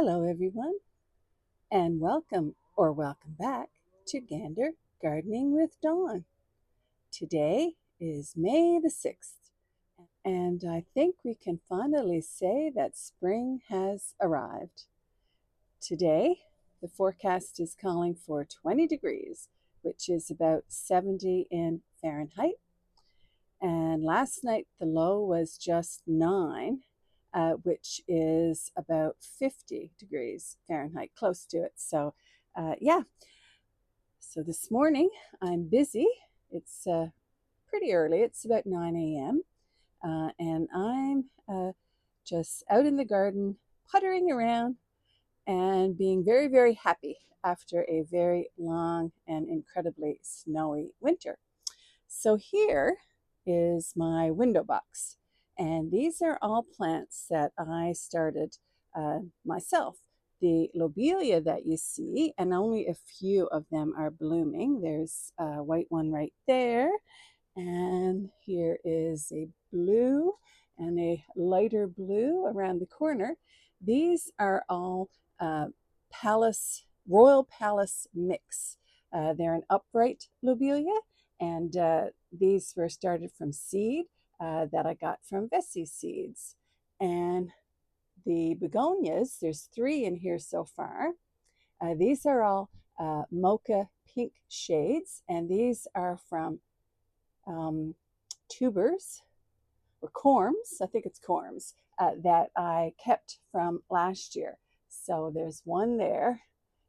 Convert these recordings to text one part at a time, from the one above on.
Hello, everyone, and welcome back to Gander Gardening with Dawn. Today is May the 6th, and I think we can finally say that spring has arrived. Today, the forecast is calling for 20 degrees, which is about 70 in Fahrenheit. And last night, the low was just 9, which is about 50 degrees Fahrenheit, close to it. So, yeah. So this morning, I'm busy. It's pretty early, it's about 9 a.m. And I'm just out in the garden, puttering around and being very, very happy after a very long and incredibly snowy winter. So here is my window box, and these are all plants that I started myself. The lobelia that you see, and only a few of them are blooming. There's a white one right there, and here is a blue and a lighter blue around the corner. These are all Royal Palace mix. They're an upright lobelia, and these were started from seed that I got from Vessi Seeds. And the begonias, there's 3 in here so far. These are all mocha pink shades, and these are from tubers or corms, I think it's corms, that I kept from last year. So there's one there,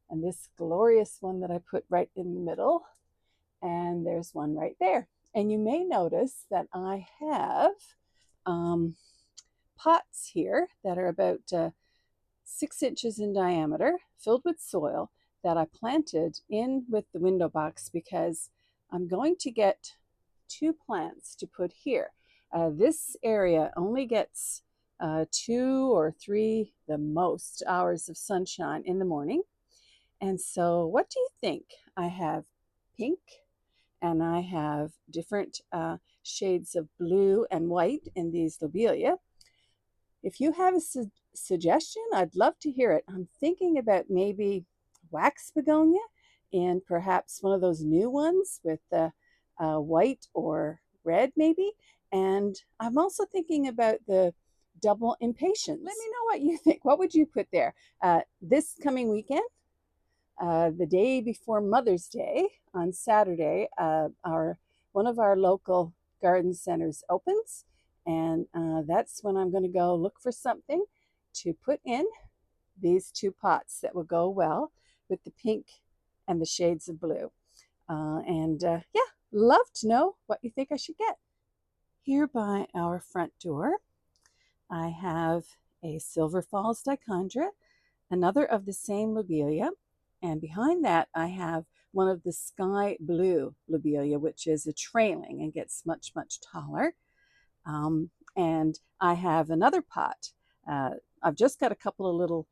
and this glorious one that I put right in the middle, and there's one right there. And you may notice that I have pots here that are about 6 inches in diameter, filled with soil, that I planted in with the window box because I'm going to get 2 plants to put here. This area only gets 2 or 3, the most, hours of sunshine in the morning. And so what do you think? I have pink, and I have different shades of blue and white in these lobelia. If you have a suggestion, I'd love to hear it. I'm thinking about maybe wax begonia and perhaps one of those new ones with the white or red maybe. And I'm also thinking about the double impatiens. Let me know what you think. What would you put there? This coming weekend, the day before Mother's Day on Saturday, one of our local garden centers opens, and that's when I'm going to go look for something to put in these 2 pots that will go well with the pink and the shades of blue. Yeah, love to know what you think I should get. Here by our front door, I have a Silver Falls dichondra, another of the same lobelia, and behind that I have one of the sky blue lobelia, which is a trailing and gets much, much taller. And I have another pot. I've just got a couple of little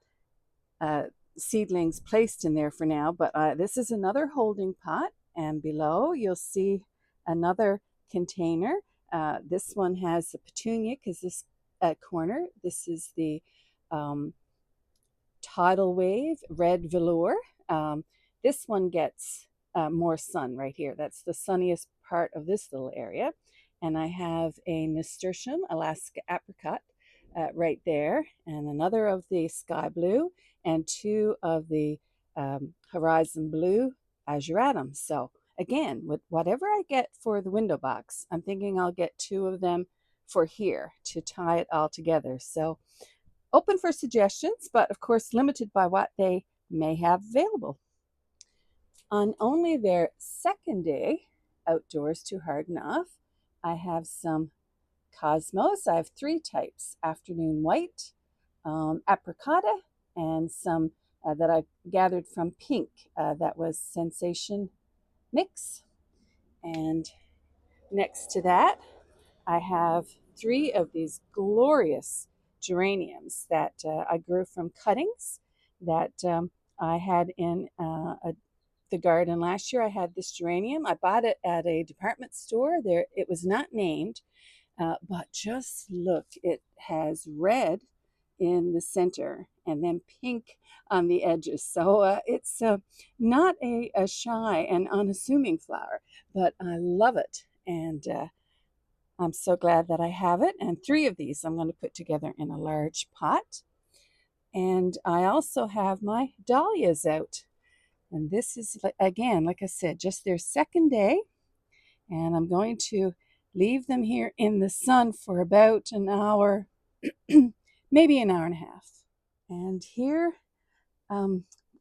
seedlings placed in there for now, but this is another holding pot, and below you'll see another container. This one has a petunia because this corner, this is the tidal wave red velour. This one gets more sun right here. That's the sunniest part of this little area. And I have a nasturtium, Alaska apricot, right there, and another of the sky blue, and 2 of the horizon blue ageratum. So again, with whatever I get for the window box, I'm thinking I'll get 2 of them for here to tie it all together. So open for suggestions, but of course limited by what they may have available. On only their second day outdoors to harden off, I have some cosmos. I have 3 types: afternoon white, apricota, and some that I gathered from pink. That was sensation mix. And next to that, I have 3 of these glorious geraniums that I grew from cuttings that I had in the garden last year. I had this geranium. I bought it at a department store. There, it was not named, but just look, it has red in the center and then pink on the edges. So it's not a shy and unassuming flower, but I love it. And I'm so glad that I have it. And 3 of these I'm going to put together in a large pot. And I also have my dahlias out. And this is, again, like I said, just their second day. And I'm going to leave them here in the sun for about an hour, maybe an hour and a half. And here,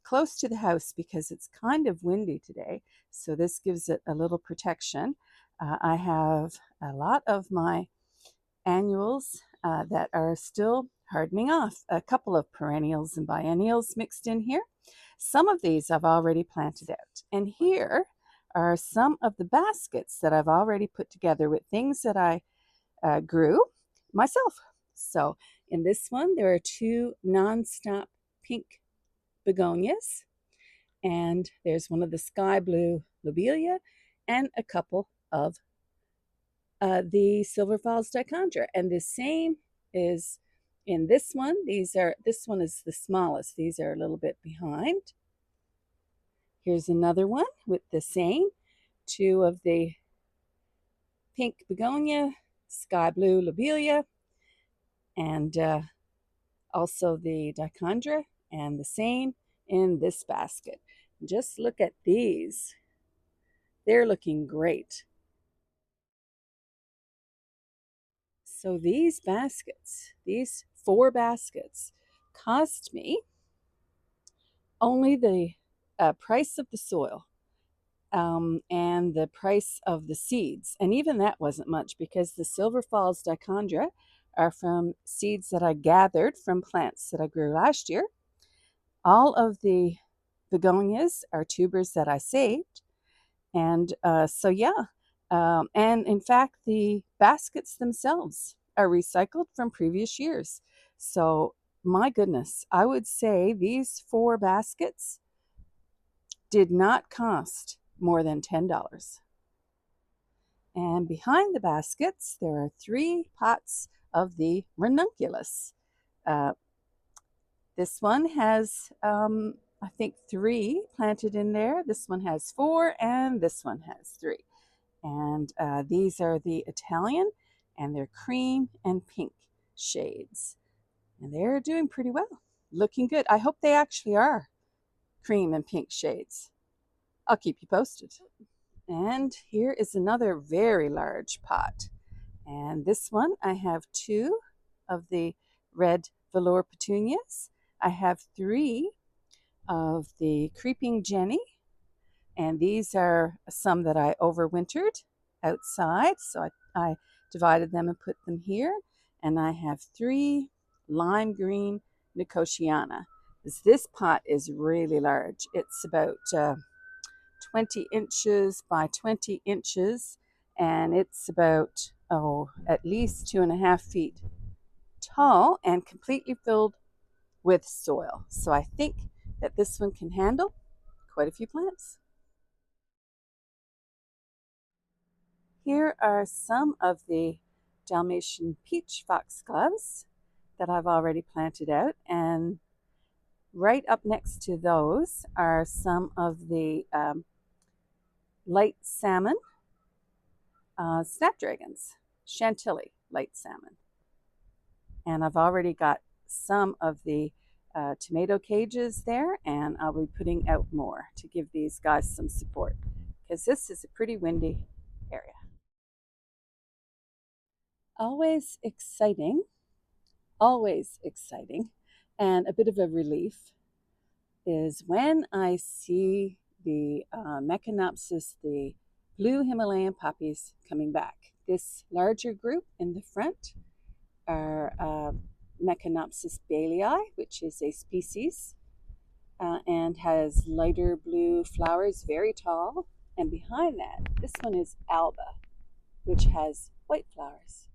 close to the house, because it's kind of windy today, so this gives it a little protection. I have a lot of my annuals that are still hardening off, a couple of perennials and biennials mixed in here. Some of these I've already planted out. And here are some of the baskets that I've already put together with things that I grew myself. So in this one, there are 2 nonstop pink begonias, and there's one of the sky blue lobelia and a couple of the Silver Falls dichondra. And the same is in this one. This one is the smallest. These are a little bit behind. Here's another one with the same 2 of the pink begonia, sky blue lobelia, and also the dichondra, and the same in this basket. Just look at these. They're looking great. So these baskets, these 4 baskets, cost me only the price of the soil and the price of the seeds. And even that wasn't much, because the Silver Falls dichondra are from seeds that I gathered from plants that I grew last year. All of the begonias are tubers that I saved. And and in fact, the baskets themselves are recycled from previous years. So my goodness, I would say these 4 baskets did not cost more than $10. And behind the baskets, there are 3 pots of the ranunculus. This one has, I think, 3 planted in there. This one has 4, and this one has 3. And these are the Italian, and they're cream and pink shades. And they're doing pretty well, looking good. I hope they actually are cream and pink shades. I'll keep you posted. And here is another very large pot. And this one, I have 2 of the red velour petunias. I have 3 of the creeping Jenny. And these are some that I overwintered outside. So I divided them and put them here. And I have 3 lime green Nicotiana. This pot is really large. It's about 20 inches by 20 inches, and it's about, at least 2.5 feet tall and completely filled with soil. So I think that this one can handle quite a few plants. Here are some of the Dalmatian peach foxgloves that I've already planted out, and right up next to those are some of the light salmon snapdragons, Chantilly light salmon. And I've already got some of the tomato cages there, and I'll be putting out more to give these guys some support, because this is a pretty windy area. Always exciting, and a bit of a relief is when I see the Mechanopsis, the blue Himalayan poppies, coming back. This larger group in the front are Mechanopsis bailii, which is a species and has lighter blue flowers, very tall. And behind that, this one is Alba, which has white flowers.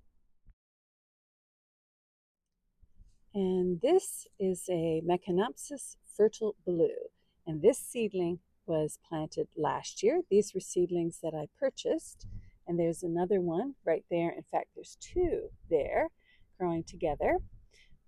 And this is a Mechanopsis fertile blue. And this seedling was planted last year. These were seedlings that I purchased. And there's another one right there. In fact, there's 2 there growing together.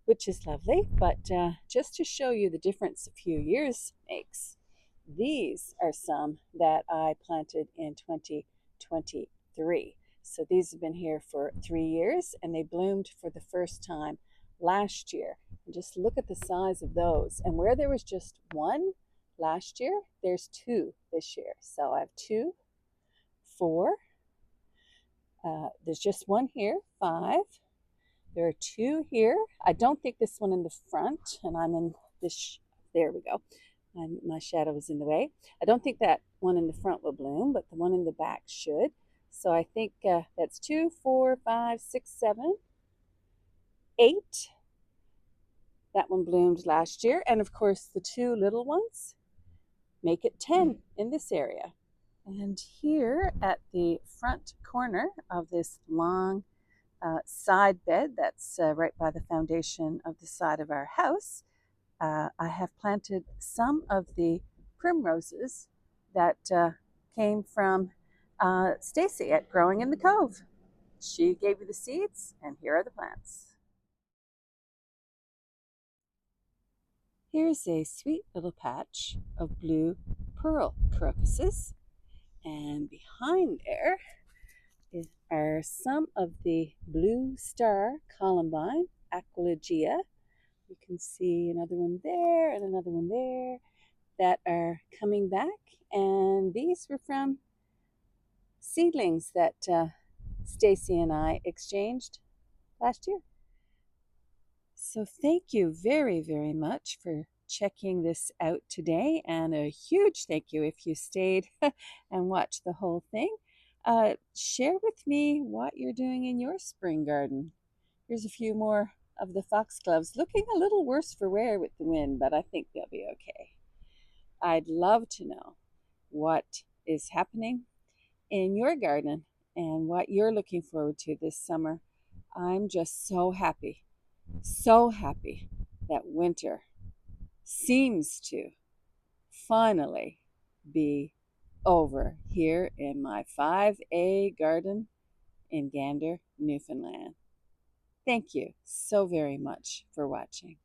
which is lovely. But just to show you the difference a few years makes, these are some that I planted in 2023. So these have been here for 3 years and they bloomed for the first time last year. And just look at the size of those. And where there was just one last year, there's two this year. So I have two, four. There's just one here, five. There are two here. I don't think this one in the front, and I'm in this, there we go. My shadow is in the way. I don't think that one in the front will bloom, but the one in the back should. So I think that's 2, 4, 5, 6, 7, 8. That one bloomed last year. And of course, the two little ones make it 10 in this area. And here at the front corner of this long side bed that's right by the foundation of the side of our house, I have planted some of the primroses that came from Stacy at Growing in the Cove. She gave me the seeds, and here are the plants. Here's a sweet little patch of blue pearl crocuses, and behind there are some of the blue star columbine, Aquilegia. You can see another one there and another one there that are coming back. And these were from seedlings that Stacy and I exchanged last year. So thank you very, very much for checking this out today. And a huge thank you if you stayed and watched the whole thing. Share with me what you're doing in your spring garden. Here's a few more of the foxgloves, looking a little worse for wear with the wind, but I think they'll be okay. I'd love to know what is happening in your garden and what you're looking forward to this summer. I'm just so happy that winter seems to finally be over here in my 5A garden in Gander, Newfoundland. Thank you so very much for watching.